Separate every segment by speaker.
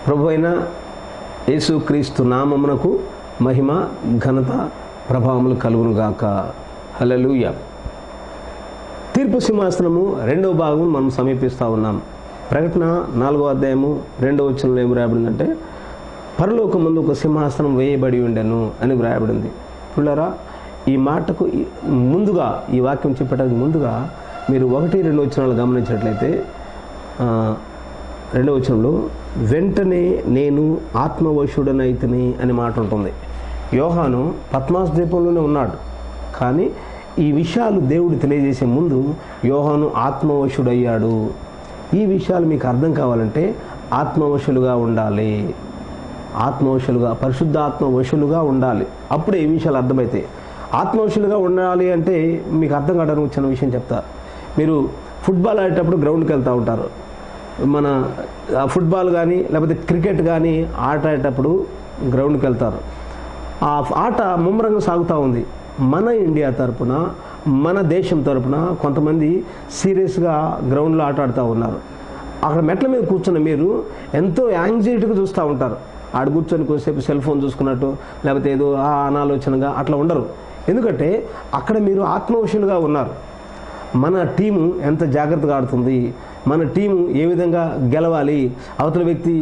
Speaker 1: ప్రభువైన యేసుక్రీస్తు నామమునకు మహిమ ఘనత ప్రభావములు కలుగునుగాక. హల్లెలూయా. తీర్పు సింహాసనము 2వ భాగం మనం సమీపిస్తూ ఉన్నాం. ప్రకటన 4వ అధ్యాయము 2వ వచనంలో ఏం రాయబడిందంటే, పరలోకం ముందు ఒక సింహాసనం వేయబడి ఉండెను అని వ్రాయబడింది. పిల్లరా, ఈ మాటకు ముందుగా, ఈ వాక్యం చెప్పడానికి ముందుగా మీరు 1-2 వచనాలు గమనించినట్లయితే, 2వ వచనంలో వెంటనే నేను ఆత్మవశుడనైతిని అనే మాట ఉంటుంది. యోహాను పద్మాస్ ద్వీపంలోనే ఉన్నాడు, కానీ ఈ విషయాలు దేవుడు తెలియజేసే ముందు యోహాను ఆత్మవశుడయ్యాడు. ఈ విషయాలు మీకు అర్థం కావాలంటే ఆత్మవశులుగా ఉండాలి, ఆత్మవశులుగా, పరిశుద్ధాత్మ వశులుగా ఉండాలి. అప్పుడే ఈ విషయాలు అర్థమవుతాయి. ఆత్మవశులుగా ఉండాలి అంటే మీకు అర్థం కావడానికి చిన్న విషయం చెప్తా. మీరు ఫుట్బాల్ ఆడేటప్పుడు గ్రౌండ్కి వెళ్తూ ఉంటారు. మన ఫుట్బాల్ కానీ లేకపోతే క్రికెట్ కానీ ఆట ఆడేటప్పుడు గ్రౌండ్కి వెళ్తారు. ఆ ఆట ముమ్మరంగా సాగుతూ ఉంది. మన ఇండియా తరపున, మన దేశం తరపున కొంతమంది సీరియస్గా గ్రౌండ్లో ఆట ఆడుతూ ఉన్నారు. అక్కడ మెట్ల మీద కూర్చున్న మీరు ఎంతో యాంగ్జైటీగా చూస్తూ ఉంటారు. ఆడ కూర్చొని కొద్దిసేపు సెల్ ఫోన్ చూసుకున్నట్టు, లేకపోతే ఏదో అనాలోచనగా అట్లా ఉండరు. ఎందుకంటే అక్కడ మీరు ఆత్మవశులుగా ఉన్నారు. మన టీము ఎంత జాగ్రత్తగా ఆడుతుంది, మన టీము ఏ విధంగా గెలవాలి, అవతల వ్యక్తి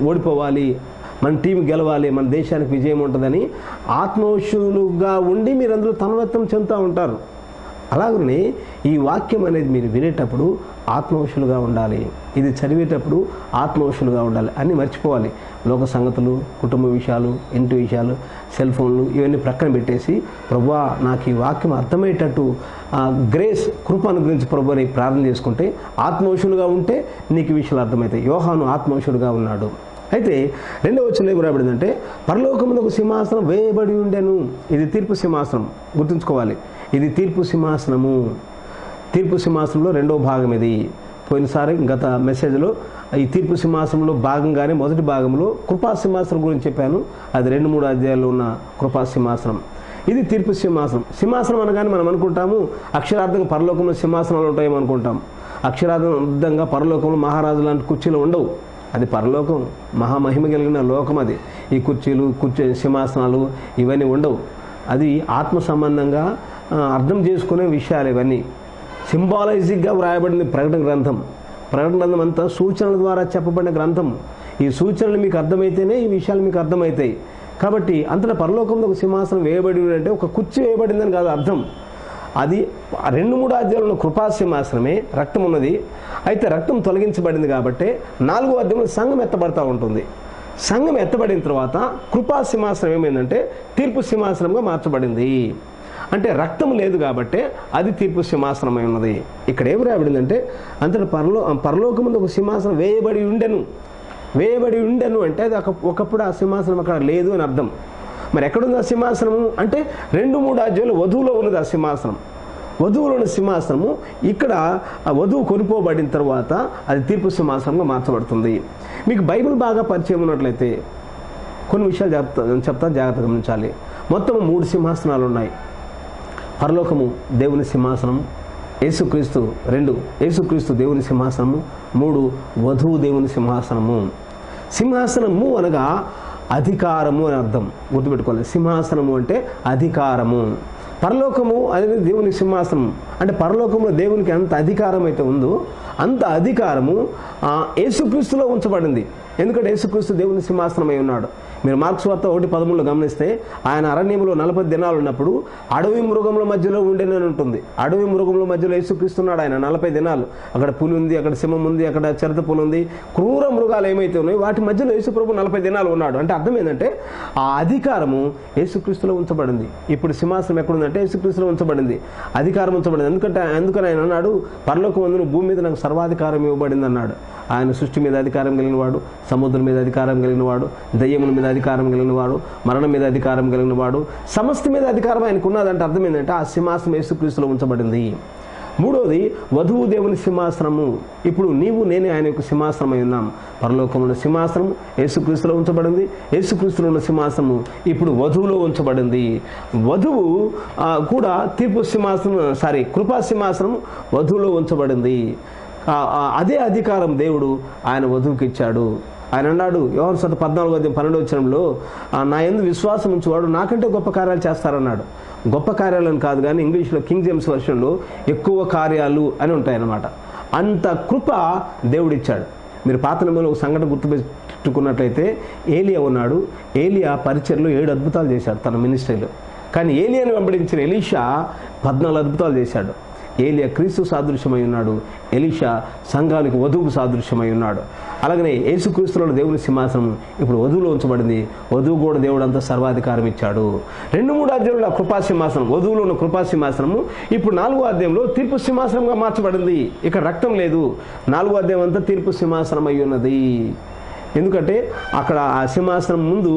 Speaker 1: ఓడిపోవాలి, మన టీం గెలవాలి, మన దేశానికి విజయం ఉంటుందని ఆత్మవశులుగా ఉండి మీరు అందులో తన్మయత్వం చెందుతూ ఉంటారు. అలాగనే ఈ వాక్యం అనేది మీరు వినేటప్పుడు ఆత్మవశులుగా ఉండాలి. ఇది చదివేటప్పుడు ఆత్మవశులుగా ఉండాలి. అన్నీ మర్చిపోవాలి. లోక సంగతులు, కుటుంబ విషయాలు, ఇంటి విషయాలు, సెల్ ఫోన్లు ఇవన్నీ ప్రక్కన పెట్టేసి, ప్రభువా నాకు ఈ వాక్యం అర్థమయ్యేటట్టు గ్రేస్, కృప అనుగ్రహించి ప్రభు అని ప్రార్థన చేసుకుంటే, ఆత్మవశులుగా ఉంటే నీకు ఈ విషయాలు అర్థమవుతాయి. యోహాను ఆత్మవశులుగా ఉన్నాడు. అయితే 2వ వచనంలో ఏం రాయబడిందంటే, పరలోకములో ఒక సింహాసనం వేయబడి ఉండెను. ఇది తీర్పు సింహాసనం, గుర్తుంచుకోవాలి. ఇది తీర్పు సింహాసనము. తీర్పు సింహాసనంలో 2వ భాగం ఇది. పోయినసారి గత మెసేజ్లో ఈ తీర్పు సింహాసనంలో భాగంగానే మొదటి భాగంలో కృపా సింహాసనం గురించి చెప్పాను. అది 2-3 అధ్యాయాల్లో ఉన్న కృపా సింహాసనం. ఇది తీర్పు సింహాసనం. సింహాసనం అనగానే మనం అనుకుంటాము అక్షరార్థంగా పరలోకంలో సింహాసనాలు ఉంటాయేమో అనుకుంటాం. అక్షరార్థంగా పరలోకంలో మహారాజు లాంటి కుర్చీలు ఉండవు. అది పరలోకం, మహామహిమ కలిగిన లోకం అది. ఈ కుర్చీ సింహాసనాలు ఇవన్నీ ఉండవు. అది ఆత్మ సంబంధంగా అర్థం చేసుకునే విషయాలు ఇవన్నీ. సింబాలైజిక్గా వ్రాయబడింది ప్రకటన గ్రంథం. ప్రకటన గ్రంథం అంతా సూచనల ద్వారా చెప్పబడిన గ్రంథం. ఈ సూచనలు మీకు అర్థమైతేనే ఈ విషయాలు మీకు అర్థమవుతాయి. కాబట్టి అంతటా పరలోకంలో ఒక సింహాసనం వేయబడి అంటే ఒక కుర్చీ వేయబడిందని కాదు అర్థం. అది 2-3 అధ్యాయంలో కృపా సింహాసనమే, రక్తం ఉన్నది. అయితే రక్తం తొలగించబడింది కాబట్టి 4వ అధ్యాయంలో సంఘం ఎత్తబడతా ఉంటుంది. సంఘం ఎత్తబడిన తర్వాత కృపా సింహాసనం ఏమైందంటే తీర్పు సింహాసనంగా మార్చబడింది. అంటే రక్తం లేదు కాబట్టి అది తీర్పు సింహాసనమై ఉన్నది. ఇక్కడ ఏమి రాయబడిందంటే, అంతటా పరలోకం ముందు ఒక సింహాసనం వేయబడి ఉండెను. వేయబడి ఉండెను అంటే అది ఒకప్పుడు ఆ సింహాసనం అక్కడ లేదు అని అర్థం. మరి ఎక్కడుంది ఆ సింహాసనము అంటే 2-3 అధ్యాయాలు వధువులో ఉన్నది ఆ సింహాసనం. వధువులో ఉన్న సింహాసనము ఇక్కడ ఆ వధువు కొనిపోబడిన తర్వాత అది తీర్పు సింహాసనంగా మార్చబడుతుంది. మీకు బైబిల్ బాగా పరిచయం ఉన్నట్లయితే కొన్ని విషయాలు చెప్తాను, జాగ్రత్తగా గమనించాలి. మొత్తం 3 సింహాసనాలు ఉన్నాయి. పరలోకము దేవుని సింహాసనం, యేసుక్రీస్తు 2 యేసుక్రీస్తు దేవుని సింహాసనము, 3 వధువు దేవుని సింహాసనము. సింహాసనము అనగా అధికారము అని అర్థం, గుర్తుపెట్టుకోవాలి. సింహాసనము అంటే అధికారము. పరలోకము అనేది దేవుని సింహాసనం. అంటే పరలోకంలో దేవునికి ఎంత అధికారం అయితే ఉందో అంత అధికారము యేసుక్రీస్తులో ఉంచబడింది. ఎందుకంటే యేసుక్రీస్తు దేవుని సింహాసనమై ఉన్నాడు. మీరు మార్క్స్ వార్త 1:13 గమనిస్తే, ఆయన అరణ్యంలో 40 దినాలు ఉన్నప్పుడు అడవి మృగముల మధ్యలో ఉండేనని ఉంటుంది. అడవి మృగముల మధ్యలో యేసుక్రీస్తున్నాడు ఆయన 40 దినాలు. అక్కడ పులి ఉంది, అక్కడ సింహం ఉంది, అక్కడ చిరుత పులి ఉంది, క్రూర మృగాలు ఏమైతే ఉన్నాయో వాటి మధ్యలో యేసుప్రభు 40 దినాలు ఉన్నాడు. అంటే అర్థం ఏంటంటే ఆ అధికారము యేసుక్రీస్తులో ఉంచబడింది. ఇప్పుడు సింహాసనం ఎక్కడుందంటే యేసుక్రీస్తులో ఉంచబడింది, అధికారం ఉంచబడింది. అందుకని ఆయన అన్నాడు, పరలోకం ముందు భూమి మీద నాకు సర్వాధికారం ఇవ్వబడింది అన్నాడు. ఆయన సృష్టి మీద అధికారం కలిగిన వాడు, సముద్రం మీద అధికారం కలిగిన వాడు, దయ్యముల మీద అధికారం కలిగిన వాడు, మరణం మీద అధికారం కలిగిన వాడు, సమస్త మీద అధికారం ఆయనకు ఉన్నదంటే అర్థం ఏంటంటే ఆ సింహాసనం యేసుక్రీస్తులో ఉంచబడింది. 3వది వధువు దేవుని సింహాసనము. ఇప్పుడు నీవు నేనే ఆయన యొక్క సింహాసనమై ఉన్నాం. పరలోకంలో సింహాసనం యేసుక్రీస్తులో ఉంచబడింది. యేసుక్రీస్తులో ఉన్న సింహాసనము ఇప్పుడు వధువులో ఉంచబడింది. వధువు కూడా తీర్పు సింహాసనం కృపా సింహాసనం వధువులో ఉంచబడింది. అదే అధికారం దేవుడు ఆయన వధువుకి ఇచ్చాడు. ఆయన అన్నాడు యోహాను సువార్త 14:12 నా యందు విశ్వాసం ఉంచువాడు నాకంటే గొప్ప కార్యాలు చేస్తారన్నాడు. గొప్ప కార్యాలను కాదు కానీ ఇంగ్లీష్లో కింగ్ జేమ్స్ వర్షన్లో ఎక్కువ కార్యాలు అని ఉంటాయన్నమాట. అంత కృప దేవుడిచ్చాడు. మీరు పాత నిబంధనలో ఒక సంఘటన గుర్తుపెట్టుకున్నట్లయితే ఏలియా ఉన్నాడు. ఏలియా పరిచర్లో 7 అద్భుతాలు చేశాడు తన మినిస్ట్రీలో. కానీ ఏలియాని వెంబడించిన ఎలీషా 14 అద్భుతాలు చేశాడు. ఏలియా క్రీస్తు సాదృశ్యమై ఉన్నాడు, ఎలీషా సంఘానికి వధువుకు సాదృశ్యమై ఉన్నాడు. అలాగనే యేసుక్రీస్తులో దేవుని సింహాసనం ఇప్పుడు వధువులో ఉంచబడింది. వధువు కూడా దేవుడు అంతా సర్వాధికారం ఇచ్చాడు. 2-3 అధ్యాయంలో కృపాసింహాసనం, వధువులో ఉన్న కృపాసింహాసనము ఇప్పుడు 4వ అధ్యాయంలో తీర్పు సింహాసనంగా మార్చబడింది. ఇక్కడ రక్తం లేదు. 4వ అధ్యాయం అంతా తీర్పు సింహాసనం అయి ఉన్నది. ఎందుకంటే అక్కడ ఆ సింహాసనం ముందు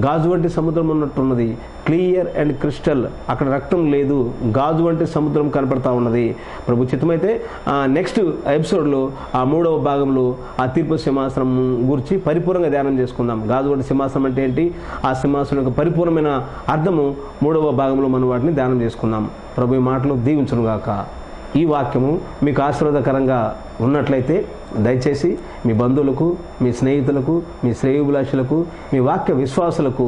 Speaker 1: గాజు వంటి సముద్రం ఉన్నట్టున్నది. Clear and crystal. అక్కడ రక్తం లేదు, గాజు వంటి సముద్రం కనపడతా ఉన్నది. ప్రభు చిత్తమైతే నెక్స్ట్ ఎపిసోడ్లో ఆ 3వ భాగంలో ఆ తీర్పు సింహాసనం గురించి పరిపూర్ణంగా ధ్యానం చేసుకుందాం. గాజు వంటి సింహాసనం అంటే ఏంటి, ఆ సింహాసనం యొక్క పరిపూర్ణమైన అర్థము 3వ భాగంలో మనం వాటిని ధ్యానం చేసుకుందాం. ప్రభు ఈ మాటలు దీవించునుగాక. ఈ వాక్యము మీకు ఆశీర్వాదకరంగా ఉన్నట్లయితే దయచేసి మీ బంధువులకు, మీ స్నేహితులకు, మీ శ్రేయోభిలాషులకు, మీ వాక్య విశ్వాసులకు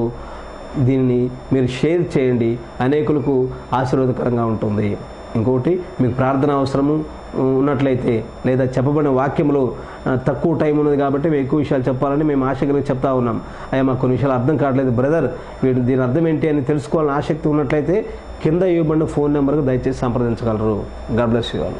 Speaker 1: దీన్ని మీరు షేర్ చేయండి. అనేకులకు ఆశీర్వాదకరంగా ఉంటుంది. ఇంకొకటి, మీకు ప్రార్థన అవసరము ఉన్నట్లయితే లేదా చెప్పబడిన వాక్యంలో తక్కువ టైం ఉన్నది కాబట్టి మేము ఎక్కువ విషయాలు చెప్పాలని మేము ఆసక్తిగా చెప్తా ఉన్నాం. అయ్యా మాకు కొన్ని విషయాలు అర్థం కావట్లేదు బ్రదర్, వీడు దీని అర్థం ఏంటి అని తెలుసుకోవాలని ఆసక్తి ఉన్నట్లయితే కింద ఇవ్వబడిన ఫోన్ నెంబర్కి దయచేసి సంప్రదించగలరు. God bless you all.